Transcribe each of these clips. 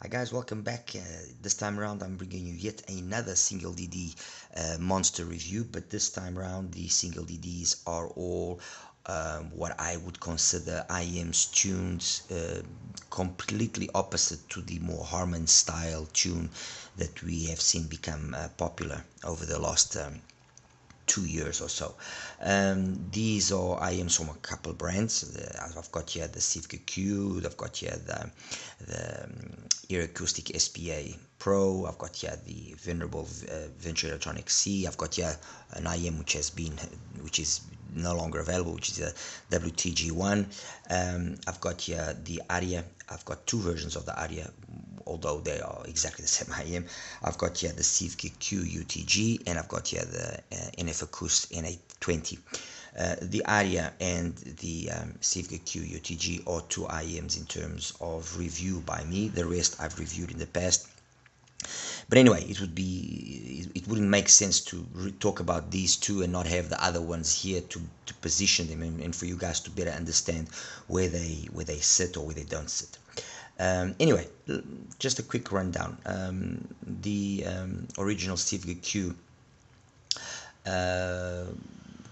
Hi guys, welcome back. This time around I'm bringing you yet another single DD monster review, but this time around the single DDs are all what I would consider IM's tunes, completely opposite to the more Harman style tune that we have seen become popular over the last 2 years or so. These are IMs from a couple brands. I've got here the SIVGA Q, I've got here the Aria Acoustic SPA Pro, I've got here the venerable Venture Electronic C, I've got here an IM which is no longer available, which is a WTG1. I've got here the Aria. I've got two versions of the Aria, although they are exactly the same IM. I've got here the Civa Q UTG, and I've got here the IVipQ N820. The Aria and the Civa Q UTG are two IMs in terms of review by me. The rest I've reviewed in the past. But anyway, it wouldn't make sense to talk about these two and not have the other ones here to position them and for you guys to better understand where they sit or where they don't sit. Anyway, just a quick rundown. The original SIVGA Q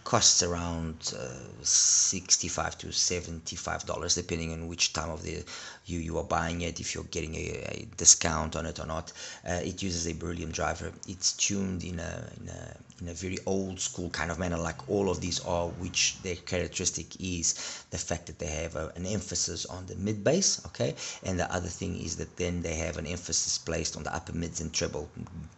costs around $65 to $75, depending on which time of the you are buying it, if you're getting a discount on it or not. It uses a beryllium driver. It's tuned in a very old school kind of manner, like all of these are, which their characteristic is the fact that they have an emphasis on the mid bass, okay, and the other thing is that then they have an emphasis placed on the upper mids and treble,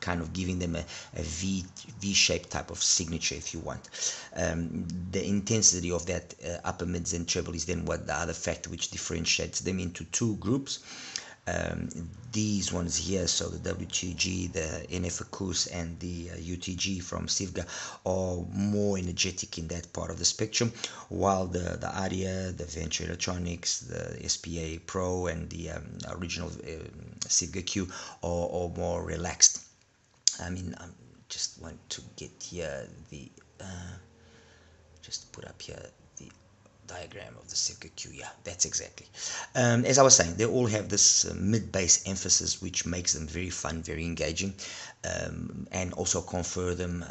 kind of giving them a V-shaped type of signature, if you want. The intensity of that upper mids and treble is then what the other factor which differentiates them into two groups. These ones here, so the WTG, the IVipQ, and the UTG from SIVGA are more energetic in that part of the spectrum, while the Aria, the Venture Electronics, the SPA Pro, and the original SIVGA Q are more relaxed. I mean, I just want to get here the just put up here the diagram of the SIVGA Q. Yeah, that's exactly. As I was saying, they all have this mid-bass emphasis, which makes them very fun, very engaging, and also confer them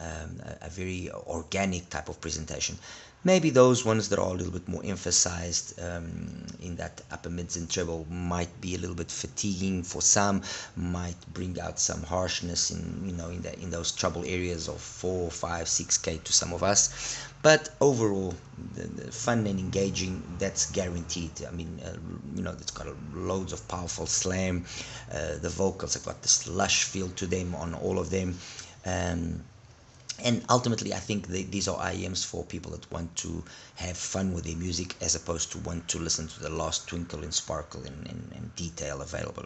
a very organic type of presentation. Maybe those ones that are a little bit more emphasized in that upper mids and treble might be a little bit fatiguing for some, might bring out some harshness in those trouble areas of 4, 5, 6K to some of us. But overall, the fun and engaging, that's guaranteed. I mean, it's got loads of powerful slam. The vocals have got this lush feel to them on all of them. And ultimately, I think these are IEMs for people that want to have fun with their music, as opposed to want to listen to the last twinkle and sparkle and detail available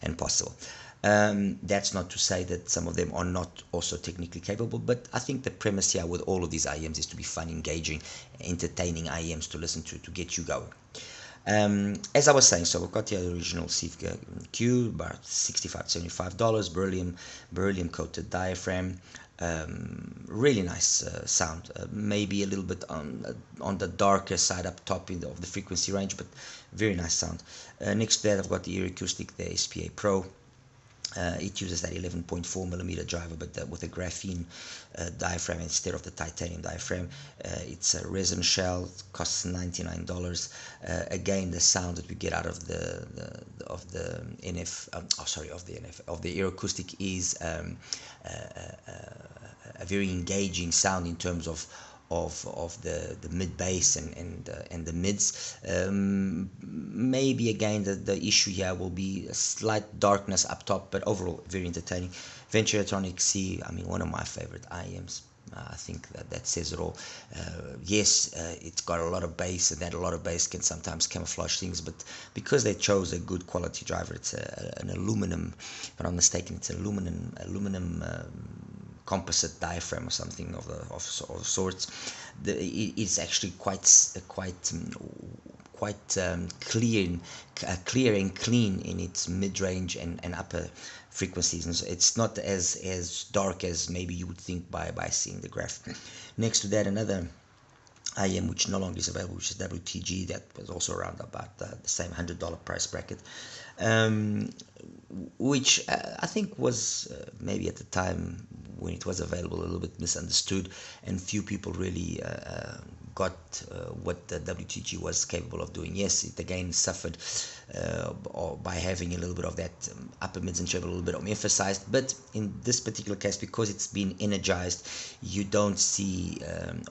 and possible. That's not to say that some of them are not also technically capable, but I think the premise here with all of these IEMs is to be fun, engaging, entertaining IEMs to listen to get you going. As I was saying, so we've got the original SIVGA Q, about $65 to $75, beryllium coated diaphragm. Really nice sound, maybe a little bit on the darker side up top of the frequency range, but very nice sound. Next to that, I've got the Aria Acoustic, the SPA Pro. It uses that 11.4mm driver, but with a graphene diaphragm instead of the titanium diaphragm. It's a resin shell. It costs $99. Again, the sound that we get out of the Aria Acoustic is a very engaging sound in terms of the mid bass and the mids. Maybe again the issue here will be a slight darkness up top, but overall very entertaining. Venture Electronic C, I mean, one of my favorite IEMs. I think that says it all. Yes, it's got a lot of bass, and that a lot of bass can sometimes camouflage things, but because they chose a good quality driver, it's an aluminum, if I'm not mistaken, it's aluminum composite diaphragm or something of sorts. It's actually quite clear and clean in its mid-range and upper frequencies, and so it's not as dark as maybe you would think by seeing the graph. Next to that, another IM which no longer is available, which is WTG, that was also around about the same $100 price bracket. which I think was maybe at the time when it was available a little bit misunderstood, and few people really got what the WTG was capable of doing. Yes, it again suffered by having a little bit of that upper mids and treble a little bit of emphasized, but in this particular case, because it's been energized, you don't see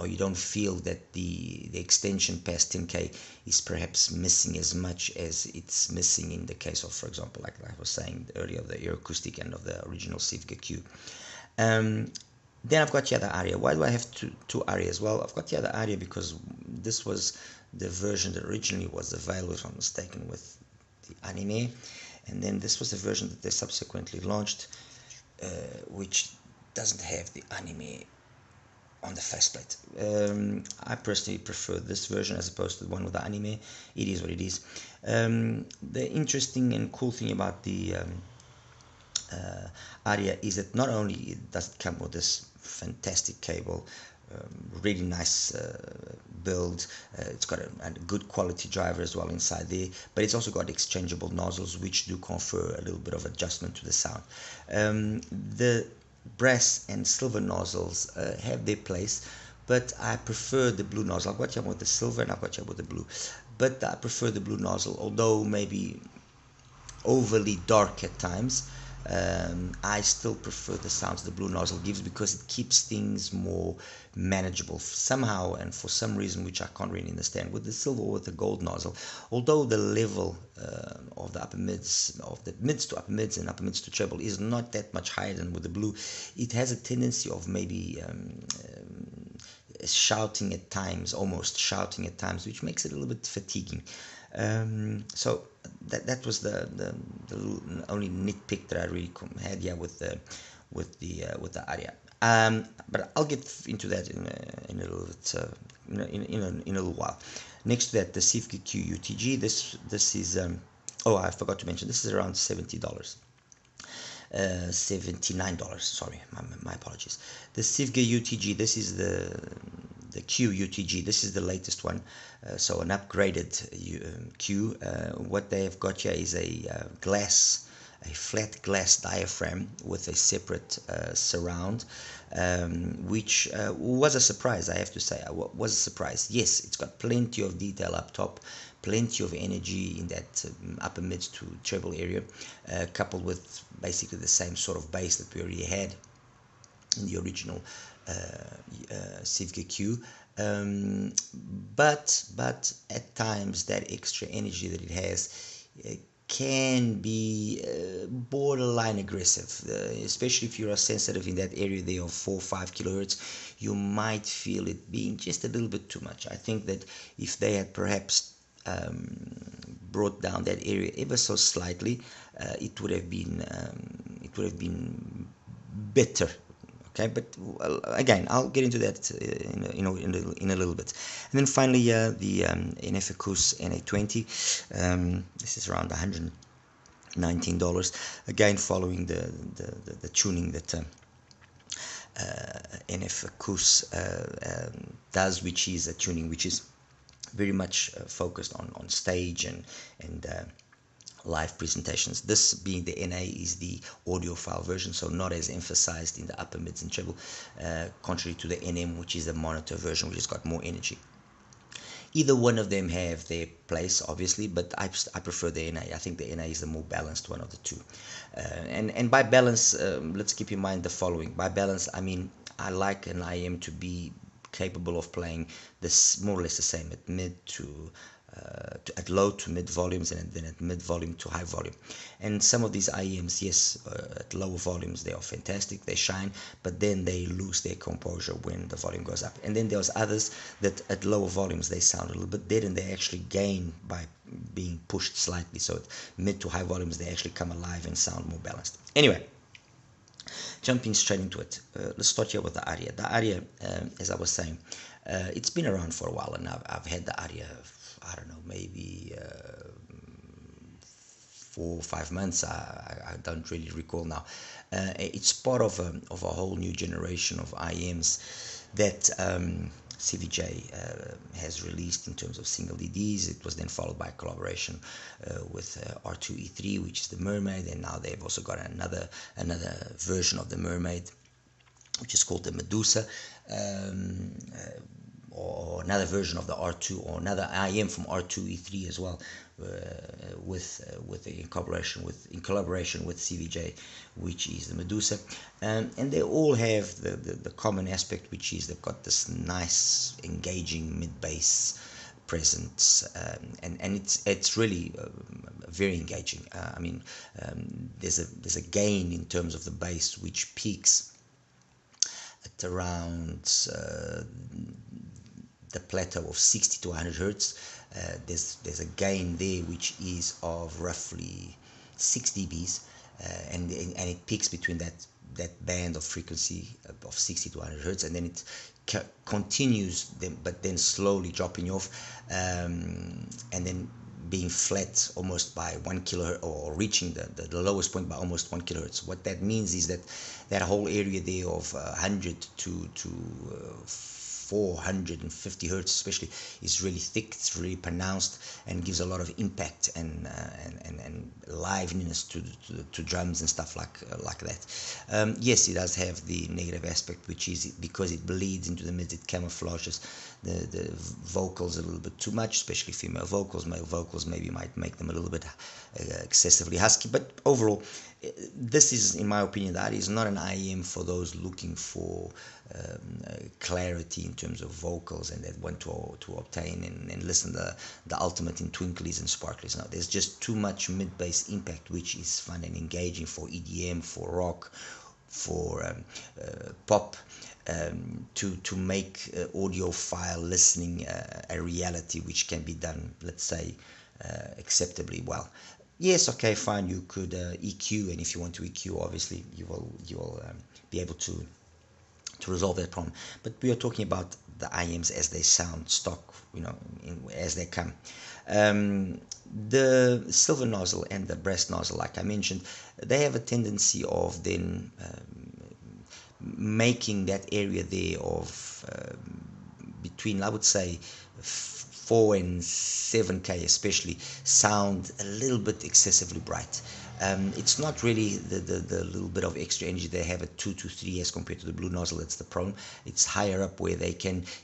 or you don't feel that the extension past 10k is perhaps missing as much as it's missing in the case of, for example, like I was saying earlier, the air acoustic and of the original SIVGA Q. Then I've got the other Aria. Why do I have two Arias? Well, I've got the other Aria because this was the version that originally was available, if I'm not mistaken, with the anime, and then this was the version that they subsequently launched, which doesn't have the anime on the faceplate. I personally prefer this version as opposed to the one with the anime. It is what it is. The interesting and cool thing about the Aria is that not only does it come with this fantastic cable, really nice build, it's got a good quality driver as well inside there, but it's also got exchangeable nozzles which do confer a little bit of adjustment to the sound. The brass and silver nozzles have their place, but I prefer the blue nozzle. I've got here with the silver and I've got here with the blue, but I prefer the blue nozzle, although maybe overly dark at times. I still prefer the sounds the blue nozzle gives because it keeps things more manageable somehow, and for some reason which I can't really understand with the silver or with the gold nozzle, although the level of the upper mids, of the mids to upper mids and upper mids to treble is not that much higher than with the blue, it has a tendency of maybe shouting at times, almost shouting at times, which makes it a little bit fatiguing. So that was the only nitpick that I really had here with the Aria. But I'll get into that in a little bit in a little while. Next to that, the Civa Q UTG. This is oh, I forgot to mention, this is around $70. $79, sorry, my apologies. The SIVGA UTG, this is the Q UTG, this is the latest one, so an upgraded Q. What they have got here is a flat glass diaphragm with a separate surround, which was a surprise, I have to say. Was a surprise. Yes, it's got plenty of detail up top, plenty of energy in that upper mid to treble area, coupled with basically the same sort of bass that we already had in the original SIVGA Q, but at times that extra energy that it has can be borderline aggressive, especially if you are sensitive in that area there of 4 or 5 kilohertz. You might feel it being just a little bit too much. I think that if they had perhaps brought down that area ever so slightly, it would have been better. Okay, but again, I'll get into that in a little bit. And then finally, the IVipQ NA20. This is around $119. Again, following the tuning that IVipQ does, which is a tuning which is very much focused on stage and live presentations. This being the NA is the audiophile version, so not as emphasized in the upper mids and treble, contrary to the NM, which is the monitor version, which has got more energy. Either one of them have their place, obviously, but I prefer the NA. I think the NA is the more balanced one of the two. And by balance, let's keep in mind the following. By balance, I mean I like an IM to be capable of playing this more or less the same at mid to at low to mid volumes, and then at mid volume to high volume. And some of these IEMs, yes, at lower volumes they are fantastic, they shine, but then they lose their composure when the volume goes up. And then there's others that at lower volumes they sound a little bit dead, and they actually gain by being pushed slightly. So at mid to high volumes they actually come alive and sound more balanced. Anyway, jumping straight into it, let's start here with the Aria. The Aria, as I was saying, it's been around for a while, and I've had the Aria, I don't know, maybe 4 or 5 months. I don't really recall now. It's part of a whole new generation of IMs that CVJ has released in terms of single DDs. It was then followed by a collaboration with R2E3, which is the Mermaid, and now they've also got another version of the Mermaid, which is called the Medusa, or another version of the R2, or another IM from R2E3 as well, in collaboration with CVJ, which is the Medusa, and they all have the common aspect, which is they've got this nice engaging mid bass presence, and it's really very engaging. I mean, there's a gain in terms of the bass which peaks at around the plateau of 60 to 100 hertz. There's a gain there which is of roughly 6 dBs, and it peaks between that band of frequency of 60 to 100 hertz, and then it continues, but then slowly dropping off, and then being flat almost by 1 kilohertz, or reaching the lowest point by almost 1 kilohertz. What that means is that whole area there of 100 to 450 hertz especially is really thick, it's really pronounced, and gives a lot of impact and liveliness to drums and stuff like that. Yes, it does have the negative aspect, which is because it bleeds into the mids, it camouflages the vocals a little bit too much, especially female vocals. Male vocals maybe might make them a little bit excessively husky, but overall, this is, in my opinion, that is not an IEM for those looking for clarity in terms of vocals, and that want to obtain and listen to the ultimate in twinklies and sparklies. Now, there's just too much mid-bass impact, which is fun and engaging for EDM, for rock, for pop, to make audiophile listening a reality, which can be done, let's say, acceptably well. Yes, okay, fine, you could EQ, and if you want to EQ, obviously you will be able to resolve that problem. But we are talking about the IEMs as they sound stock, as they come. The silver nozzle and the brass nozzle, like I mentioned, they have a tendency of then making that area there of between, I would say, 4 and 7K especially, sound a little bit excessively bright. It's not really the little bit of extra energy they have at 2 to 3 as compared to the blue nozzle. That's the problem. It's higher up where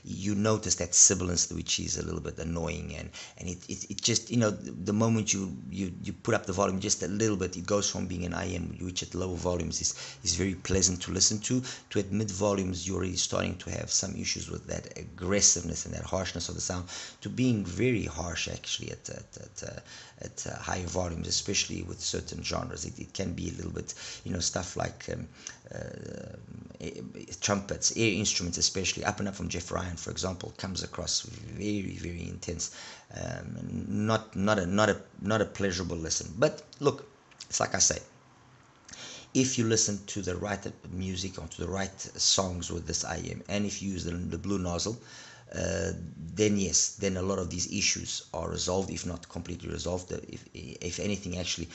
you notice that sibilance, which is a little bit annoying, and it just, the moment you put up the volume just a little bit, it goes from being an IM, which at lower volumes is very pleasant to listen to at mid volumes you're already starting to have some issues with that aggressiveness and that harshness of the sound, to being very harsh actually at higher volumes, especially with certain genres. It can be a little bit, stuff like trumpets, air instruments, especially Up and Up from Jeff Ryan, for example, comes across very, very intense. Not a pleasurable listen. But look, it's like I say, if you listen to the right music or to the right songs with this IM, and if you use the blue nozzle, then yes, then a lot of these issues are resolved, if not completely resolved. If anything, actually,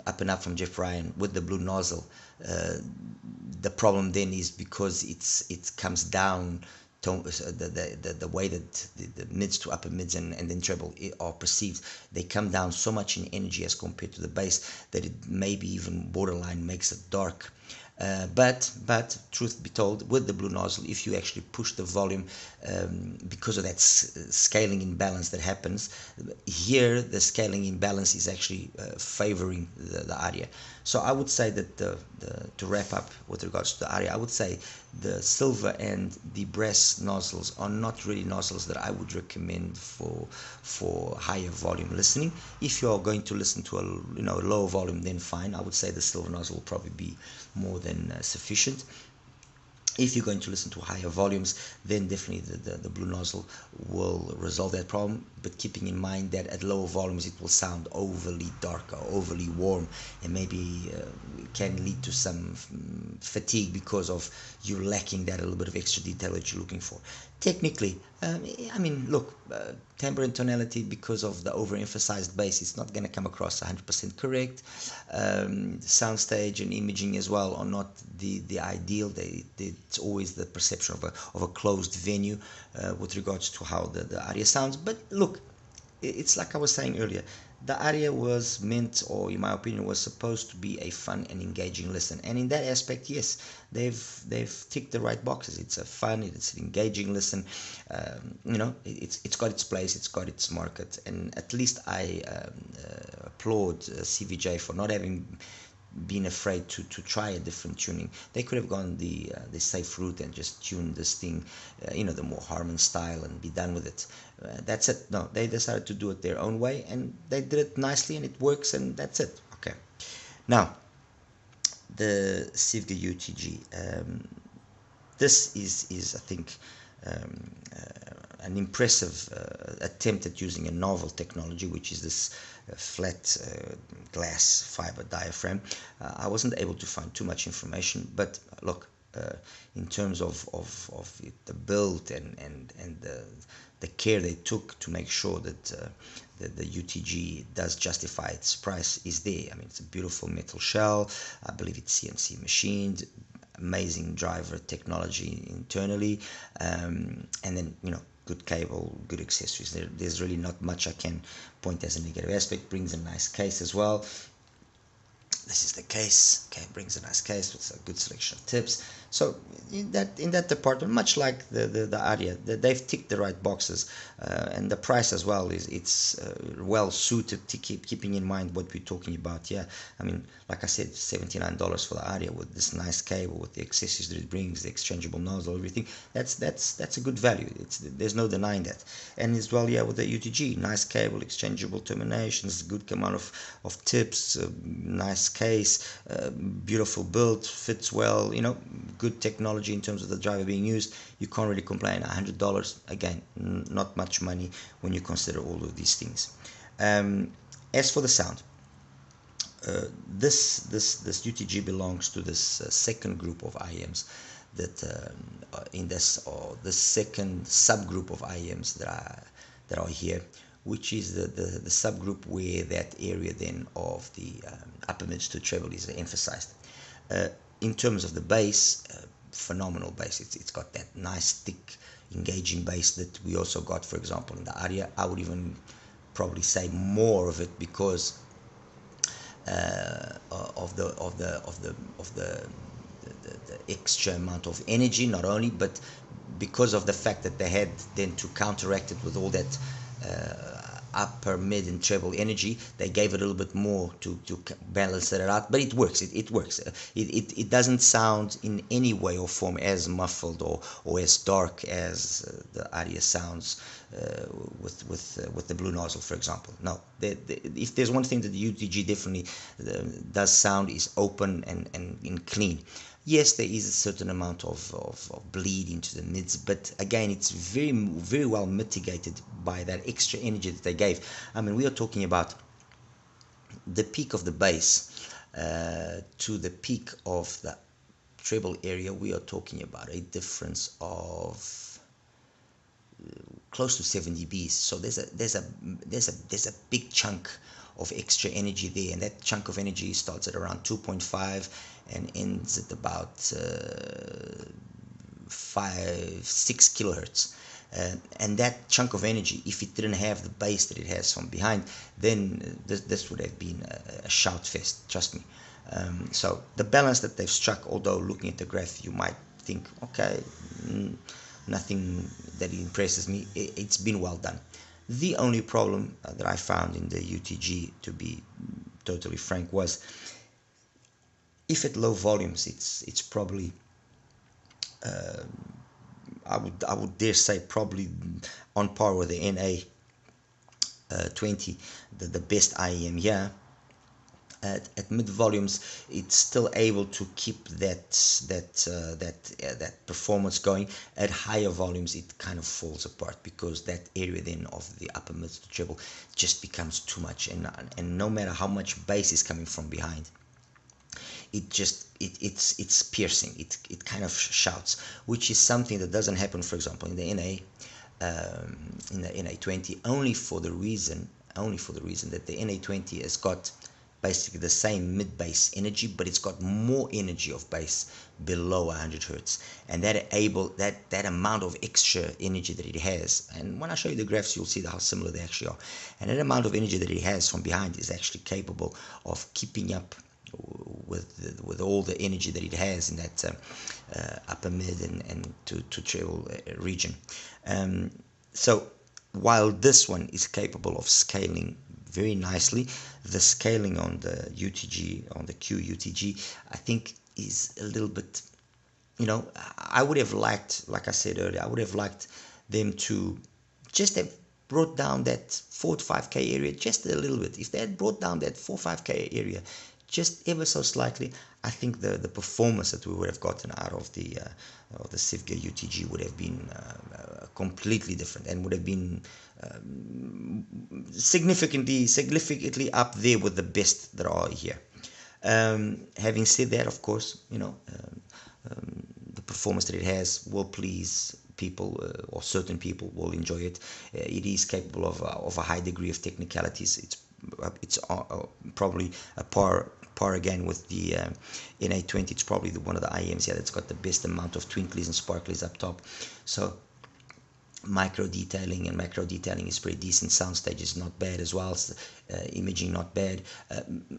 Up and Up from Jeff Ryan with the blue nozzle, the problem then is because it comes down. The way that the mids to upper mids and then treble are perceived, they come down so much in energy as compared to the bass that it maybe even borderline makes it dark. But truth be told, with the blue nozzle, if you actually push the volume, because of that scaling imbalance that happens here, the scaling imbalance is actually favoring the Aria. So I would say that to wrap up with regards to the Aria, I would say the silver and the brass nozzles are not really nozzles that I would recommend for higher volume listening. If you're going to listen to a lower volume, then fine. I would say the silver nozzle will probably be more than sufficient. If you're going to listen to higher volumes, then definitely the blue nozzle will resolve that problem, but keeping in mind that at lower volumes it will sound overly dark or overly warm, and maybe can lead to some fatigue because of you lacking that a little bit of extra detail that you're looking for. Technically, I mean, look, timbre and tonality, because of the overemphasized bass, it's not going to come across 100% correct. Soundstage and imaging as well are not the ideal. It's always the perception of a closed venue with regards to how the Aria sounds. But look, it's like I was saying earlier, the Aria was meant, or in my opinion, was supposed to be a fun and engaging listen. And in that aspect, yes, they've ticked the right boxes. It's a fun, it's an engaging listen. You know, it's got its place, it's got its market, and at least I applaud CVJ for not having been afraid to try a different tuning. They could have gone the safe route and just tuned this thing, you know, the more Harman style, and be done with it. That's it. No, they decided to do it their own way, and they did it nicely, and it works, and that's it. Okay. Now, the SIVGA UTG. This is I think an impressive attempt at using a novel technology, which is this flat glass fiber diaphragm. I wasn't able to find too much information, but look, in terms of the build and the care they took to make sure that the UTG does justify its price is there. I mean, it's a beautiful metal shell. I believe it's CNC machined. Amazing driver technology internally, and then, you know, good cable, good accessories. There's really not much I can point as a negative aspect. Brings a nice case as well. This is the case. Okay, brings a nice case with a good selection of tips. So in that department, much like the Aria, they've ticked the right boxes, and the price as well it's well suited to keeping in mind what we're talking about. Yeah, I mean, like I said, $79 for the Aria with this nice cable, with the accessories that it brings, the exchangeable nozzle, everything. That's a good value. There's no denying that. And as well, yeah, with the UTG, nice cable, exchangeable terminations, good amount of tips, nice case, beautiful build, fits well, you know, good technology in terms of the driver being used. You can't really complain. $100, again, not much money when you consider all of these things. As for the sound, this UTG belongs to this second group of IEMs that in this, or the second subgroup of IEMs that are here, which is the subgroup where that area then of the upper mids to treble is emphasized. In terms of the bass, phenomenal bass. It's got that nice thick engaging bass that we also got, for example, in the Aria. I would even probably say more of it because of the extra amount of energy, not only, but because of the fact that they had then to counteract it with all that upper mid and treble energy. They gave it a little bit more to balance it out, but it works. It works. It doesn't sound in any way or form as muffled or as dark as the Aria sounds with the blue nozzle, for example. No, if there's one thing that the UTG definitely does sound, is open and clean. Yes, there is a certain amount of bleed into the mids, but again, it's very well mitigated by that extra energy that they gave. I mean, we are talking about the peak of the bass to the peak of the treble area. We are talking about a difference of close to 7 dBs. So there's a big chunk of extra energy there, and that chunk of energy starts at around 2.5 and ends at about 5-6 kilohertz. And that chunk of energy, if it didn't have the bass that it has from behind, then this would have been a shout fest, trust me. So the balance that they've struck, although looking at the graph you might think, okay, nothing that impresses me, it's been well done. The only problem that I found in the UTG, to be totally frank, was if at low volumes it's probably I would dare say probably on par with the NA 20, the best IEM here. At mid volumes, it's still able to keep that performance going. At higher volumes, it kind of falls apart because that area then of the upper mid to treble just becomes too much, and no matter how much bass is coming from behind, it's piercing. It kind of shouts, which is something that doesn't happen, for example, in the NA20, only for the reason that the NA20 has got basically the same mid bass energy, but it's got more energy of bass below 100 hertz, and that amount of extra energy that it has, and when I show you the graphs, you'll see how similar they actually are, and that amount of energy that it has from behind is actually capable of keeping up with all the energy that it has in that upper mid and to treble region. So while this one is capable of scaling very nicely, the scaling on the UTG, on the Q UTG, I think is a little bit, I would have liked, like I said earlier, I would have liked them to just have brought down that 4 to 5K area just a little bit. If they had brought down that 4 5K area just ever so slightly, I think the performance that we would have gotten out of the SIVGA UTG would have been completely different, and would have been significantly up there with the best that are here. Having said that, of course, the performance that it has will please people, or certain people will enjoy it. It is capable of a high degree of technicalities. It's probably a par again with the NA20. It's probably one of the IEMs here that's got the best amount of twinklies and sparklies up top. So micro detailing and macro detailing is pretty decent. Soundstage is not bad as well. Imaging not bad.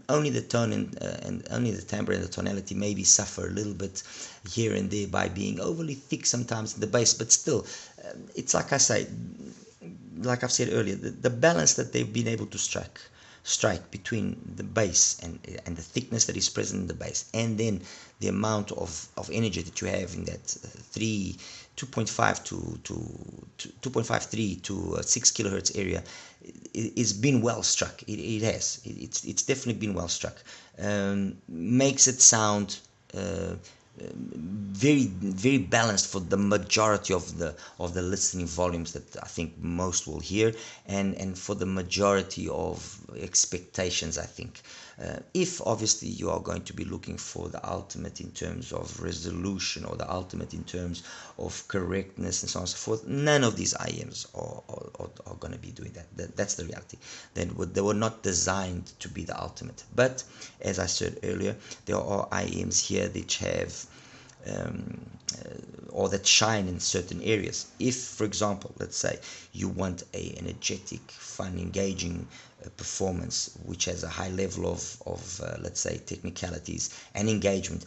Only the tone and only the timbre and the tonality maybe suffer a little bit here and there by being overly thick sometimes in the bass, but still, it's like I say, like I've said earlier, the balance that they've been able to strike between the bass and the thickness that is present in the bass, and then the amount of energy that you have in that 2.5 to 2.53 to 6 kilohertz area is been well struck. It's definitely been well struck. Makes it sound very very balanced for the majority of the listening volumes that I think most will hear, and for the majority of expectations, I think. If obviously you are going to be looking for the ultimate in terms of resolution, or the ultimate in terms of correctness and so on and so forth, none of these IEMs are going to be doing that. That's the reality. They were not designed to be the ultimate. But as I said earlier, there are IEMs here which have or that shine in certain areas. If, for example, let's say you want an energetic, fun, engaging performance which has a high level of let's say technicalities and engagement,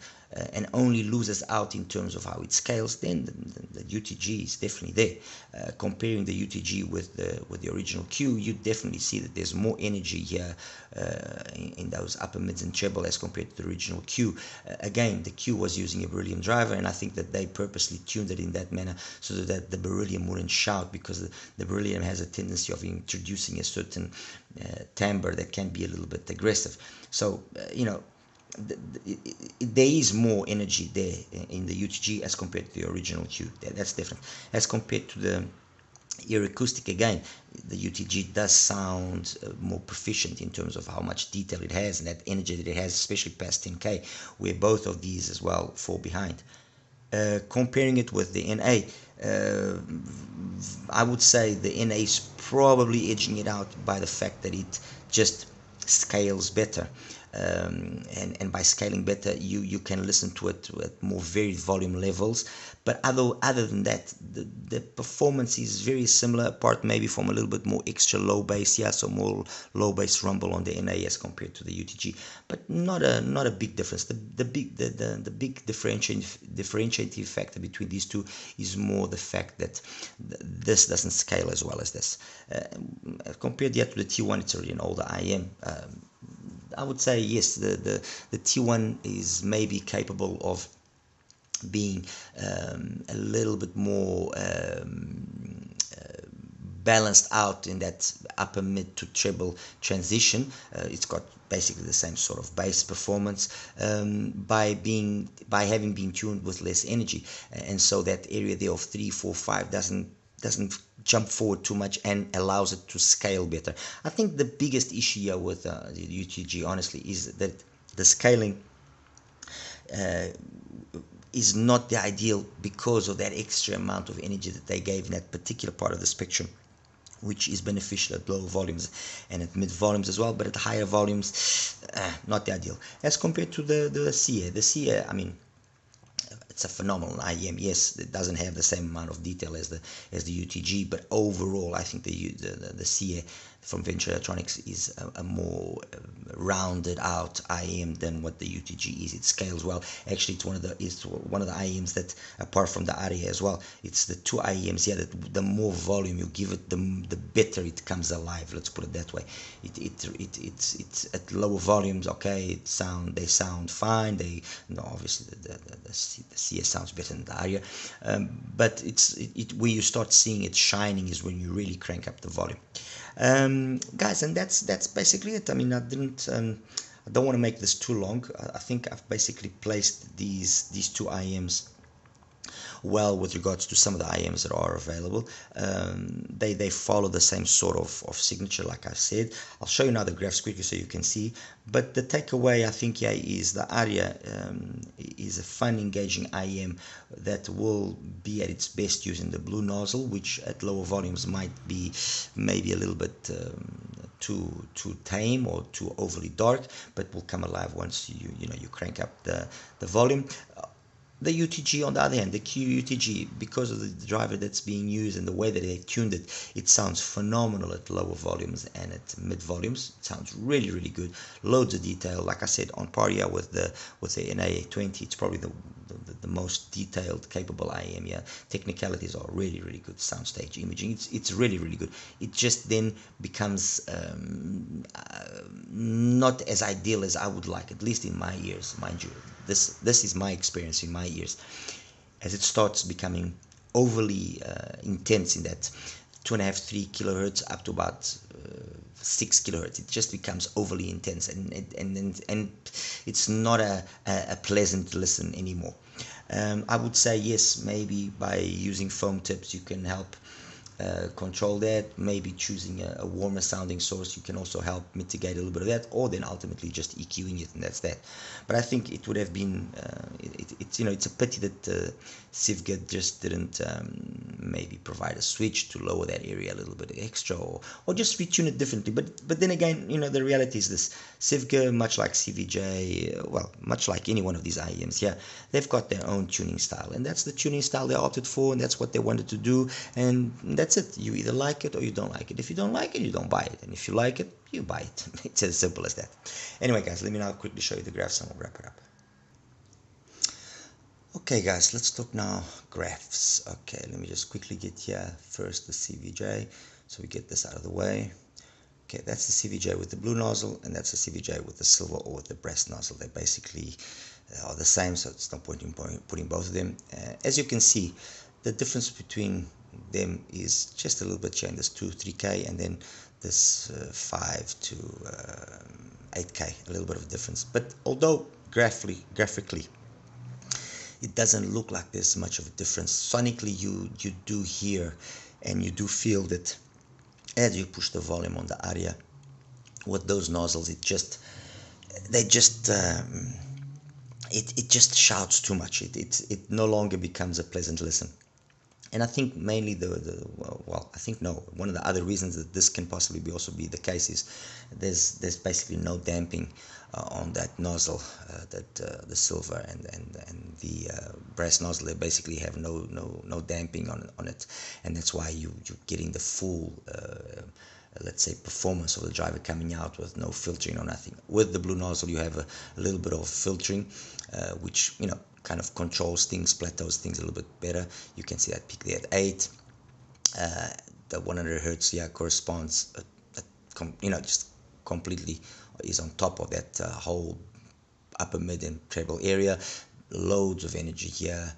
and only loses out in terms of how it scales, then the UTG is definitely there. Comparing the UTG with the original Q, you definitely see that there's more energy here in those upper mids and treble as compared to the original Q. Again, the Q was using a beryllium driver, and I think that they purposely tuned it in that manner so that the beryllium wouldn't shout, because the beryllium has a tendency of introducing a certain timbre that can be a little bit aggressive. So there is more energy there in the UTG as compared to the original Q. That's different. As compared to the ear acoustic, again, the UTG does sound more proficient in terms of how much detail it has and that energy that it has, especially past 10K, where both of these as well fall behind. Comparing it with the NA, I would say the NA is probably edging it out by the fact that it just scales better. And by scaling better, you can listen to it at more varied volume levels. But other than that, the performance is very similar, apart maybe from a little bit more extra low bass, so more low bass rumble on the NA as compared to the UTG, but not a big difference. The big differentiating factor between these two is more the fact that this doesn't scale as well as this. Compared yet to the T1, it's already an older IM. I would say yes, the T1 is maybe capable of being a little bit more balanced out in that upper mid to treble transition. It's got basically the same sort of bass performance by having been tuned with less energy, and so that area there of 3, 4, 5 doesn't jump forward too much and allows it to scale better. I think the biggest issue here with the UTG, honestly, is that the scaling is not the ideal because of that extra amount of energy that they gave in that particular part of the spectrum, which is beneficial at lower volumes and at mid volumes as well, but at higher volumes, not the ideal. As compared to the CA. The CA, I mean, it's a phenomenal IEM. Yes, it doesn't have the same amount of detail as the UTG, but overall, I think the CA from Venture Electronics is a more rounded out IEM than what the UTG is. It scales well. Actually, it's one of the IEMs that, apart from the Aria as well, it's the two IEMs here that the more volume you give it, the better it comes alive. Let's put it that way. It's at lower volumes. Okay, they sound fine. Obviously the CS sounds better than the Aria, but where you start seeing it shining is when you really crank up the volume. Guys, and that's basically it. I mean, I don't want to make this too long. I think I've basically placed these two IEMs well with regards to some of the IEMs that are available. They follow the same sort of signature, like I said. I'll show you now the graphs quickly so you can see. But the takeaway, I think, yeah, is the Aria is a fun, engaging IEM that will be at its best using the blue nozzle, which at lower volumes might be maybe a little bit too tame or too overly dark, but will come alive once you crank up the volume. The UTG, on the other hand, the Q UTG, because of the driver that's being used and the way that they tuned it, it sounds phenomenal at lower volumes and at mid volumes. It sounds really, really good. Loads of detail. Like I said, on Aria with the NA20, it's probably the most detailed, capable IEM. Yeah, technicalities are really, really good. Soundstage imaging, it's really, really good. It just then becomes not as ideal as I would like, at least in my ears, mind you. This is my experience in my ears, as it starts becoming overly intense in that 2.5-3 kilohertz up to about 6 kilohertz. It just becomes overly intense, and it's not a pleasant listen anymore. I would say yes, maybe by using foam tips you can help control that. Maybe choosing a warmer sounding source, you can also help mitigate a little bit of that, or then ultimately just EQing it, and that's that. But I think it would have been it's a pity that SIVGA just didn't maybe provide a switch to lower that area a little bit extra, or just retune it differently. But then again, the reality is this: SIVGA, much like CVJ, well, much like any one of these IEMs here, they've got their own tuning style, and that's the tuning style they opted for, and that's what they wanted to do, and that's it. You either like it or you don't like it. If you don't like it, you don't buy it, and if you like it, you buy it. It's as simple as that. Anyway, guys, let me now quickly show you the graphs and we'll wrap it up. Okay, guys, let's talk now graphs. Okay, let me just quickly get here first the CVJ, so we get this out of the way. Okay, that's the CVJ with the blue nozzle, and that's the CVJ with the silver or with the brass nozzle. They basically are the same, so it's no point in putting both of them. As you can see, the difference between them is just a little bit change. This 2-3K, and then this 5 to 8K, a little bit of a difference. But although graphically it doesn't look like there's much of a difference, sonically you do hear and you do feel that as you push the volume on the Aria with those nozzles, it just shouts too much. It no longer becomes a pleasant listen. And I think mainly one of the other reasons that this can possibly also be the case is there's basically no damping on that nozzle, that the silver and the brass nozzle. They basically have no damping on it, and that's why you're getting the full let's say performance of the driver coming out with no filtering or nothing. With the blue nozzle, you have a little bit of filtering, which kind of controls things, plateaus things a little bit better. You can see that peak there at 8. The 100 hertz corresponds, just completely is on top of that whole upper mid and treble area. Loads of energy here.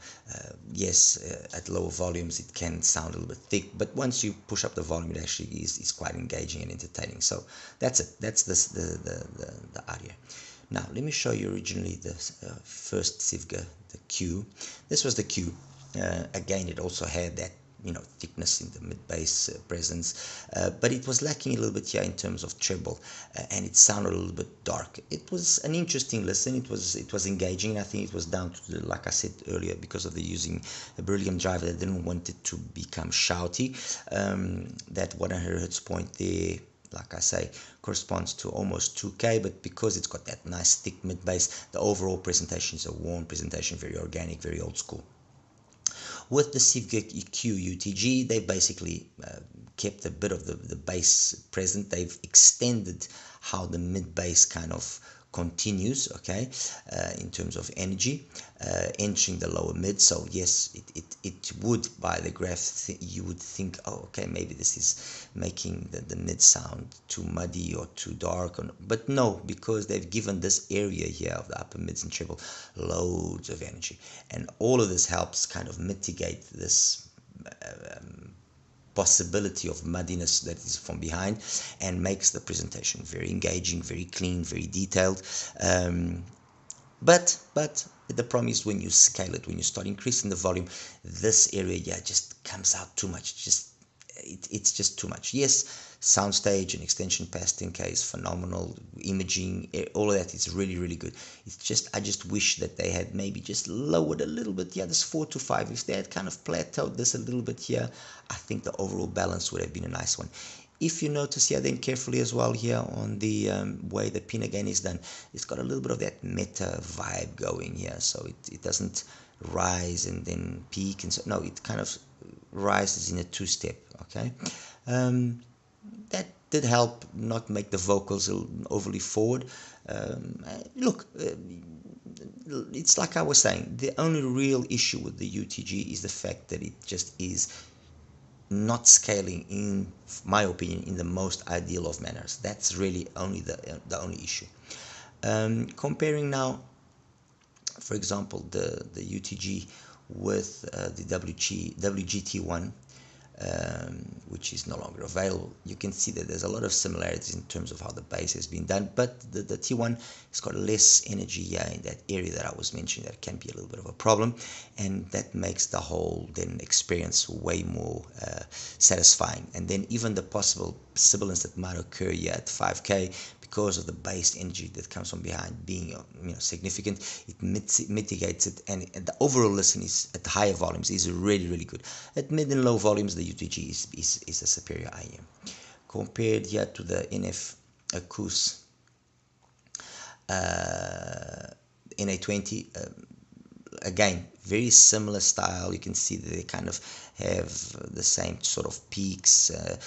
Yes, at lower volumes it can sound a little bit thick, but once you push up the volume, it actually is quite engaging and entertaining. So that's it. That's the Aria. Now let me show you originally the first SIVGA, the Q. This was the Q. Again, it also had that thickness in the mid bass presence, but it was lacking a little bit here in terms of treble, and it sounded a little bit dark. It was an interesting listen. It was engaging. I think it was down to like I said earlier, because of the using a Beryllium driver that didn't want it to become shouty. That 100 hertz point there, like I say, corresponds to almost 2K, but because it's got that nice thick mid bass, the overall presentation is a warm presentation, very organic, very old school. With the SIVGA Q UTG, they basically kept a bit of the bass present. They've extended how the mid bass kind of continues, okay, in terms of energy, entering the lower mid. So yes, it would, by the graph, you would think, oh, okay, maybe this is making the mid sound too muddy or too dark, but no, because they've given this area here of the upper mids and treble loads of energy, and all of this helps kind of mitigate this possibility of muddiness that is from behind, and makes the presentation very engaging, very clean, very detailed. But the problem is when you scale it, when you start increasing the volume, this area just comes out too much. It's just too much. Yes, soundstage and extension past 10K is phenomenal. Imaging, all of that is really, really good. It's just, I just wish that they had maybe just lowered a little bit. Yeah, this 4 to 5. If they had kind of plateaued this a little bit here, I think the overall balance would have been a nice one. If you notice here then carefully as well here on the way the pin again is done, it's got a little bit of that meta vibe going here. So it doesn't rise and then peak, and so no, it kind of rises in a two-step. Okay, that did help not make the vocals overly forward. Look, it's like I was saying, the only real issue with the UTG is the fact that it just is not scaling, in my opinion, in the most ideal of manners. That's really only the only issue. Comparing now, for example, the UTG with the WGT1, which is no longer available, you can see that there's a lot of similarities in terms of how the bass has been done, but the T1 has got less energy here in that area that I was mentioning that can be a little bit of a problem, and that makes the whole then experience way more satisfying. And then even the possible sibilance that might occur here at 5K, because of the bass energy that comes from behind being significant, it mitigates it, and the overall listen is at the higher volumes is really, really good. At mid and low volumes, the UTG is a superior IEM. Compared here to the NF Acous NA20, again, very similar style. You can see that they kind of have the same sort of peaks, a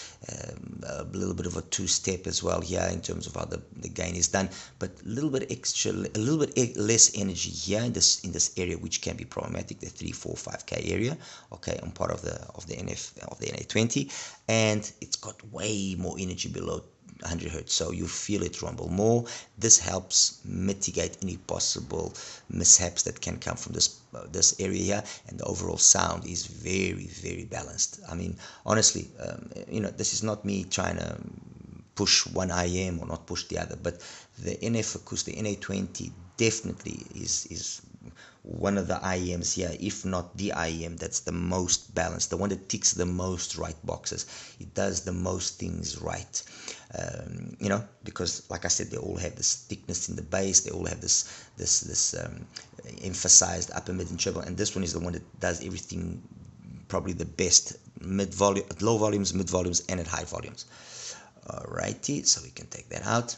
little bit of a two-step as well here in terms of how the gain is done, but a little bit extra, a little bit less energy here in this area, which can be problematic, the 3, 4, 5K area, okay, on part of the NA20, and it's got way more energy below 100 hertz, so you feel it rumble more. This helps mitigate any possible mishaps that can come from this area here, and the overall sound is very, very balanced. I mean, honestly, this is not me trying to push one IEM or not push the other, but the NF Acous, the NA20, definitely is one of the IEMs here, if not the IEM, that's the most balanced, the one that ticks the most right boxes. It does the most things right, because like I said, they all have this thickness in the bass, they all have this emphasized upper, mid, and treble, and this one is the one that does everything probably the best, at low volumes, mid volumes, and at high volumes. Alrighty, so we can take that out,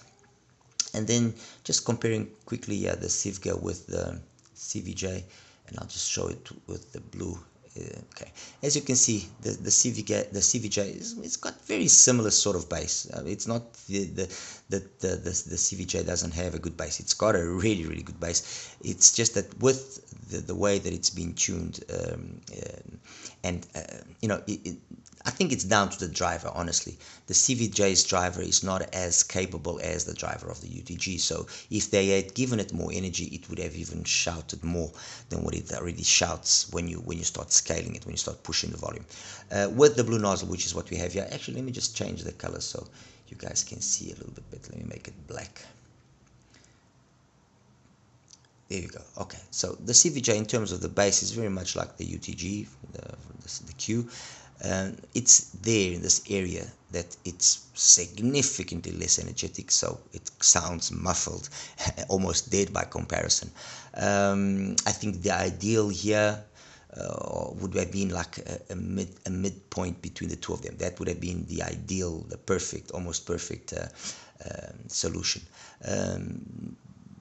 and then just comparing quickly the SIVGA with the CVJ, and I'll just show it with the blue. Okay, as you can see, the CVJ it's got very similar sort of bass. It's not the CVJ doesn't have a good bass. It's got a really, really good bass. It's just that with the way that it's been tuned, I think it's down to the driver, honestly. The CVJ's driver is not as capable as the driver of the UTG, so if they had given it more energy, it would have even shouted more than what it already shouts when you start scaling it, when you start pushing the volume. With the blue nozzle, which is what we have here, actually, let me just change the color so you guys can see a little bit better. Let me make it black. There you go. Okay, so the CVJ in terms of the bass is very much like the UTG, the Q. It's there in this area that it's significantly less energetic, so it sounds muffled, almost dead by comparison. I think the ideal here would have been like a midpoint between the two of them. That would have been the ideal, the perfect, almost perfect solution.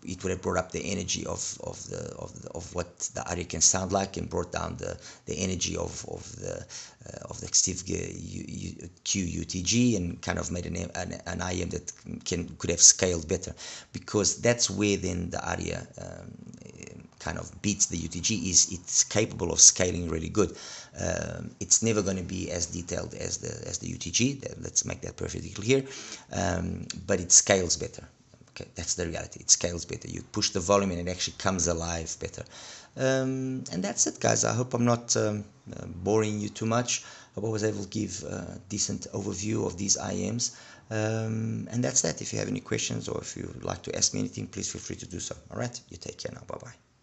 It would have brought up the energy of what the Aria can sound like, and brought down the energy of the SIVGA Q UTG, and kind of made an IM that could have scaled better, because that's where then the Aria kind of beats the UTG. Is it's capable of scaling really good. It's never going to be as detailed as the UTG. Let's make that perfectly clear. But it scales better. Okay, that's the reality. It scales better. You push the volume and it actually comes alive better. And that's it, guys. I hope I'm not boring you too much. I hope I was able to give a decent overview of these IMs. And that's that. If you have any questions, or if you'd like to ask me anything, please feel free to do so. All right, you take care now. Bye-bye.